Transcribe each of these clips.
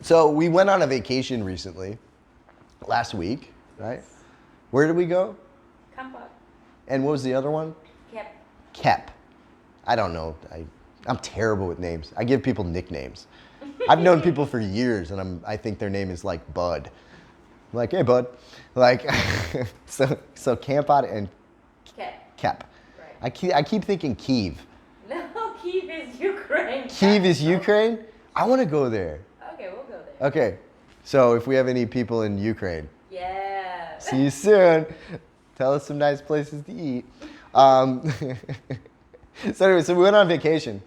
So we went on a vacation recently, last week, right? Where did we go? Campa. And what was the other one? Kep. Kep. I don't know. I'm terrible with names. I give people nicknames. I've known people for years, and I think their name is like Bud. I'm like, hey, Bud. Like, so Campa and Kep. Kep. Right. I keep thinking Kiev. No, Kiev is Ukraine. Kiev is Ukraine? I want to go there. Okay, we'll go there. Okay. So if we have any people in Ukraine, Yeah. see you soon. Tell us some nice places to eat. So anyway, so we went on vacation,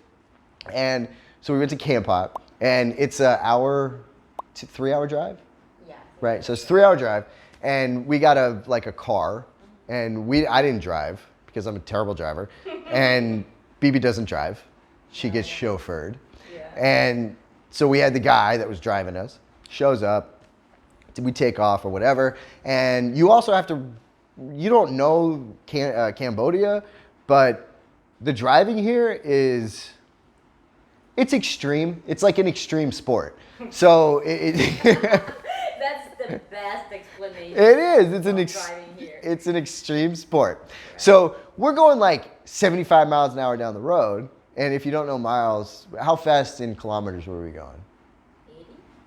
and so we went to Kampot, and it's a 3-hour drive, Yeah. right? So it's a 3-hour drive, and we got a car, and I didn't drive because I'm a terrible driver, and BB doesn't drive. She gets chauffeured, Yeah. and so we had the guy that was driving us, shows up, we take off or whatever, and you also have to, you don't know Cambodia, but the driving here it's extreme. It's like an extreme sport. So That's the best explanation. it is. Driving here. It's an extreme sport. So we're going like 75 miles an hour down the road, and if you don't know miles, how fast in kilometers were we going?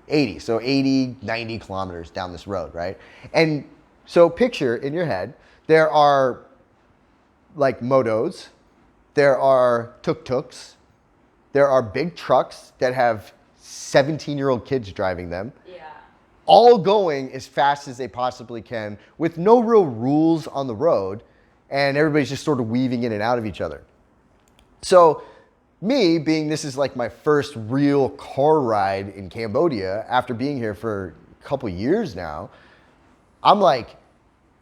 80. So 80, 90 kilometers down this road, right? And so picture in your head, there are like motos, there are tuk-tuks, there are big trucks that have 17-year-old kids driving them, Yeah. all going as fast as they possibly can with no real rules on the road, and everybody's just sort of weaving in and out of each other. So me, being this is like my first real car ride in Cambodia after being here for a couple years now, I'm like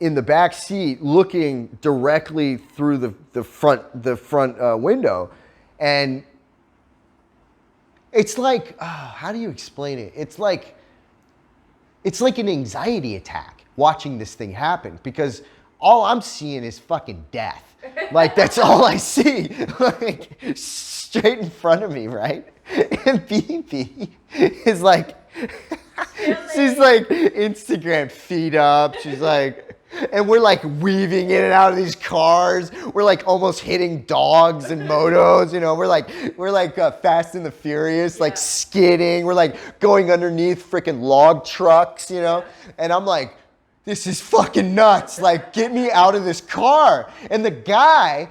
in the back seat looking directly through the front window, and it's like, how do you explain it? It's like an anxiety attack watching this thing happen, because all I'm seeing is fucking death. Like, that's all I see, like straight in front of me, right? And BB is like, she's like Instagram feet up. She's like, and we're like weaving in and out of these cars. We're like almost hitting dogs and motos, you know. We're like Fast and the Furious, like skidding. We're like going underneath freaking log trucks, you know. And I'm like, this is fucking nuts. Like, get me out of this car. And the guy,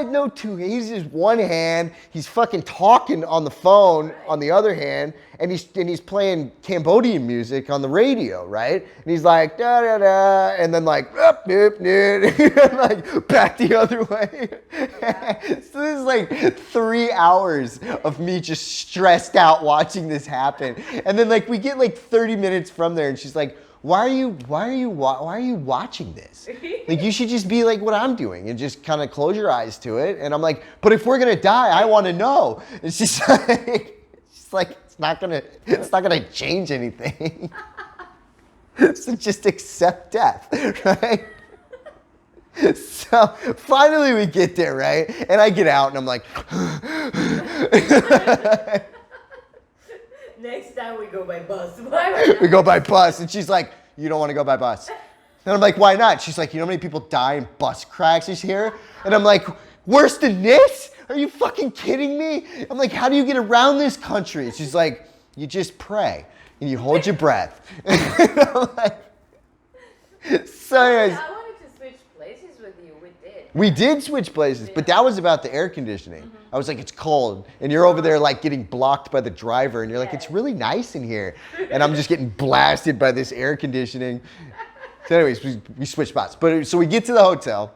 no two, he's just one hand. He's fucking talking on the phone on the other hand, and he's playing Cambodian music on the radio, right? And he's like da da da, and then like up, nip, nip, and like back the other way. So this is like 3 hours of me just stressed out watching this happen. And then like we get like 30 minutes from there, and she's like, why are you watching this? Like, you should just be like what I'm doing and just kind of close your eyes to it. And I'm like, but if we're gonna die, I want to know. And she's like, it's not gonna change anything. So just accept death, right? So finally we get there, right? And I get out and I'm like, Next time we go by bus. we go by bus, and she's like, you don't want to go by bus. And I'm like, why not? She's like, you know how many people die in bus crashes here? And I'm like, worse than this? Are you fucking kidding me? I'm like, how do you get around this country? She's like, you just pray and you hold your breath. And I'm like, so anyways, I wanted to switch places with you. We did. we did switch places, but that was about the air conditioning. I was like, it's cold. And you're over there like getting blocked by the driver, and you're like, it's really nice in here. And I'm just getting blasted by this air conditioning. So anyways, we switched spots. But so we get to the hotel,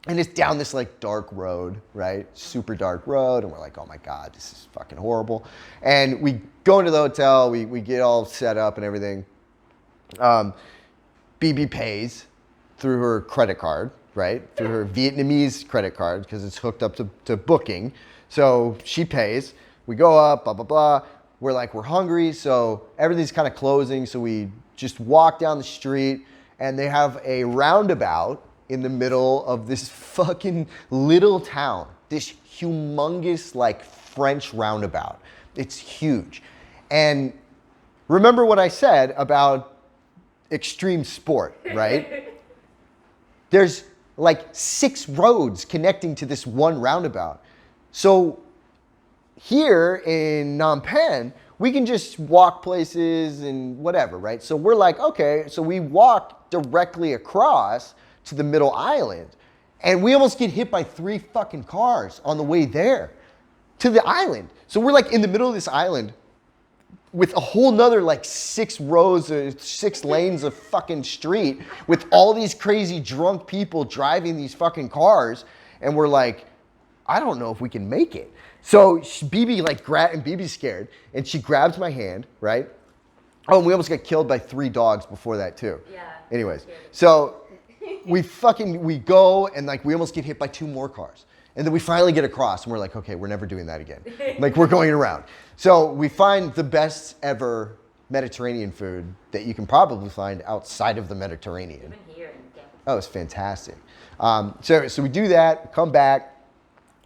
and it's down this like dark road, right? Super dark road. And we're like, oh my God, this is fucking horrible. And we go into the hotel, we get all set up and everything. BB pays through her credit card, right? Through her Vietnamese credit card, because it's hooked up to Booking. So she pays. We go up, blah, blah, blah. We're like, we're hungry, so everything's kind of closing. So we just walk down the street, and they have a roundabout in the middle of this fucking little town. This humongous like French roundabout. It's huge. And remember what I said about extreme sport, right? There's like 6 roads connecting to this one roundabout. So here in Phnom Penh, we can just walk places and whatever, right? So we're like, okay, so we walk directly across to the middle island, and we almost get hit by 3 fucking cars on the way there to the island. So we're like in the middle of this island with a whole nother like 6 rows or 6 lanes of fucking street with all these crazy drunk people driving these fucking cars. And we're like, I don't know if we can make it. So BB like and BB's scared, and she grabs my hand, right? Oh, and we almost got killed by 3 dogs before that too. Yeah. Anyways, so we go and like we almost get hit by 2 more cars. And then we finally get across and we're like, okay, we're never doing that again. Like we're going around. So we find the best ever Mediterranean food that you can probably find outside of the Mediterranean. Even here in Canada. Oh, it's fantastic. So we do that, come back,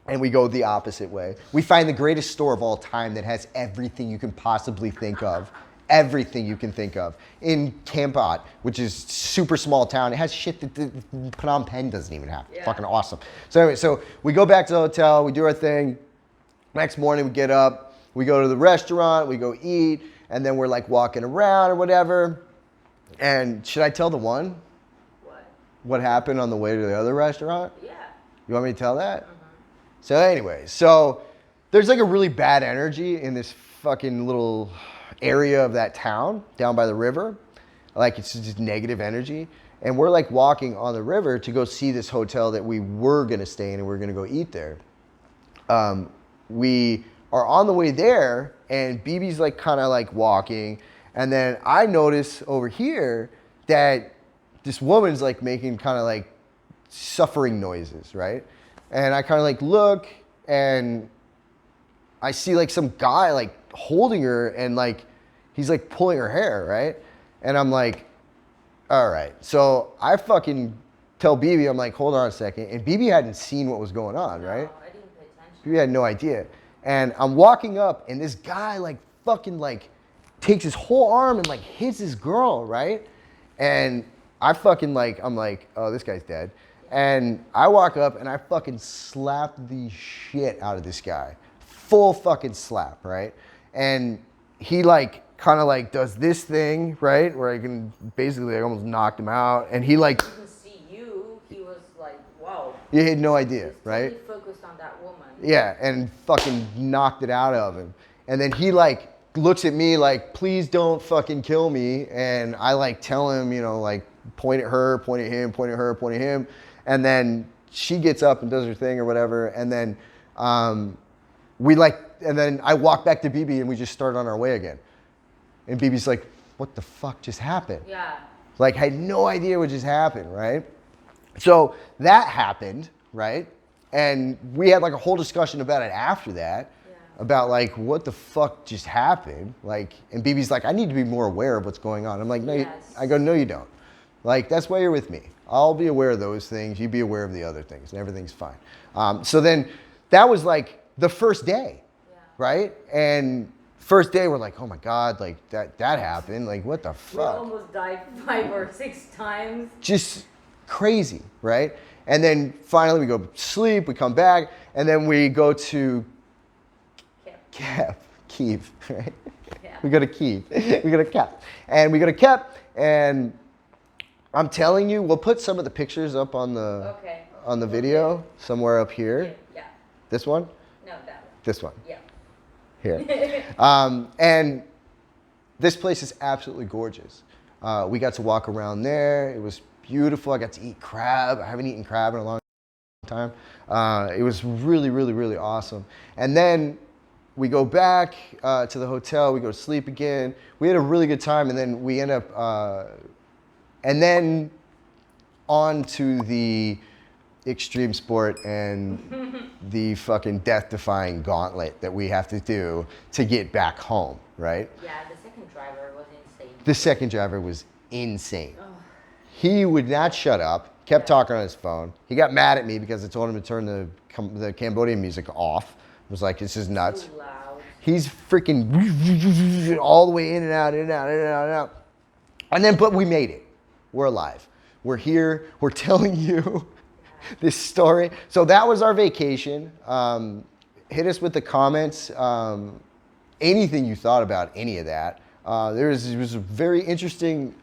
and we go the opposite way. We find the greatest store of all time that has everything you can possibly think of. Everything you can think of in Kampot, which is super small town. It has shit that Phnom Penh doesn't even have. Yeah. Fucking awesome. So anyway, so we go back to the hotel, we do our thing. Next morning we get up, we go to the restaurant, we go eat, and then we're like walking around or whatever. And should I tell the one? What happened on the way to the other restaurant? Yeah. You want me to tell that? So anyway, so there's like a really bad energy in this fucking little area of that town down by the river. Like it's just negative energy. And we're like walking on the river to go see this hotel that we were gonna stay in and we're gonna go eat there. We are on the way there and BB's like kind of like walking. And then I notice over here that this woman's like making kind of like suffering noises, right? And I kind of like look and I see like some guy like holding her and like he's like pulling her hair, right? And I'm like, all right. So I fucking tell BB, I'm like, hold on a second. And BB hadn't seen what was going on, right? No, I didn't pay attention. BB had no idea. And I'm walking up and this guy like fucking like takes his whole arm and like hits his girl, right? And I fucking like, I'm like, oh, this guy's dead. And I walk up and I fucking slap the shit out of this guy. Full fucking slap, right? And he like kind of like does this thing, right? Where I can basically, I almost knocked him out. And he like, He didn't see you. He was like, wow. you had no idea, He was right? totally focused on that woman. Yeah, and fucking knocked it out of him. And then he like looks at me like, please don't fucking kill me. And I like tell him, you know, like point at her, point at him, point at her, point at him. And then she gets up and does her thing or whatever. And then and then I walk back to BB and we just start on our way again. And BB's like, what the fuck just happened? Yeah. Like, I had no idea what just happened, right? So that happened, right? And we had like a whole discussion about it after that, about like, what the fuck just happened? Like, and BB's like, I need to be more aware of what's going on. I'm like, no, I go, no, you don't. Like, that's why you're with me. I'll be aware of those things. You be aware of the other things and everything's fine. So then that was like the first day, right? And first day we're like, oh my God, like that happened. Like, what the fuck? We almost died 5 or 6 times. Just crazy, right? And then finally we go to sleep, we come back, and then we go to Kiev, right? Yeah. We go to Kiev. We go to Kiev. And we go to Kiev, and I'm telling you, we'll put some of the pictures up on the video somewhere up here. Yeah. This one? No, that one. This one. Yeah. Here. And this place is absolutely gorgeous. We got to walk around there. It was beautiful. I got to eat crab. I haven't eaten crab in a long time. It was really, really, really awesome. And then we go back to the hotel. We go to sleep again. We had a really good time, and then we end up, and then on to the extreme sport and the fucking death-defying gauntlet that we have to do to get back home, right? Yeah, the second driver was insane. The second driver was insane. Oh. He would not shut up, kept talking on his phone. He got mad at me because I told him to turn the Cambodian music off. I was like, this is nuts. Too loud. He's freaking all the way in and out, in and out, in and out, in and out. And then, but we made it. We're alive. We're here. We're telling you this story. So that was our vacation. Hit us with the comments. Anything you thought about any of that. It was a very interesting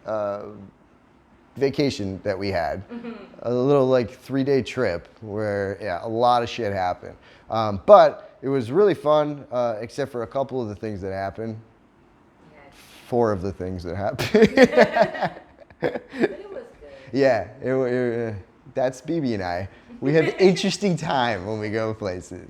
vacation that we had. A little like 3-day trip where a lot of shit happened. But it was really fun, except for a couple of the things that happened. 4 of the things that happened. But it was good. Yeah, that's BB and I. We have interesting time when we go places.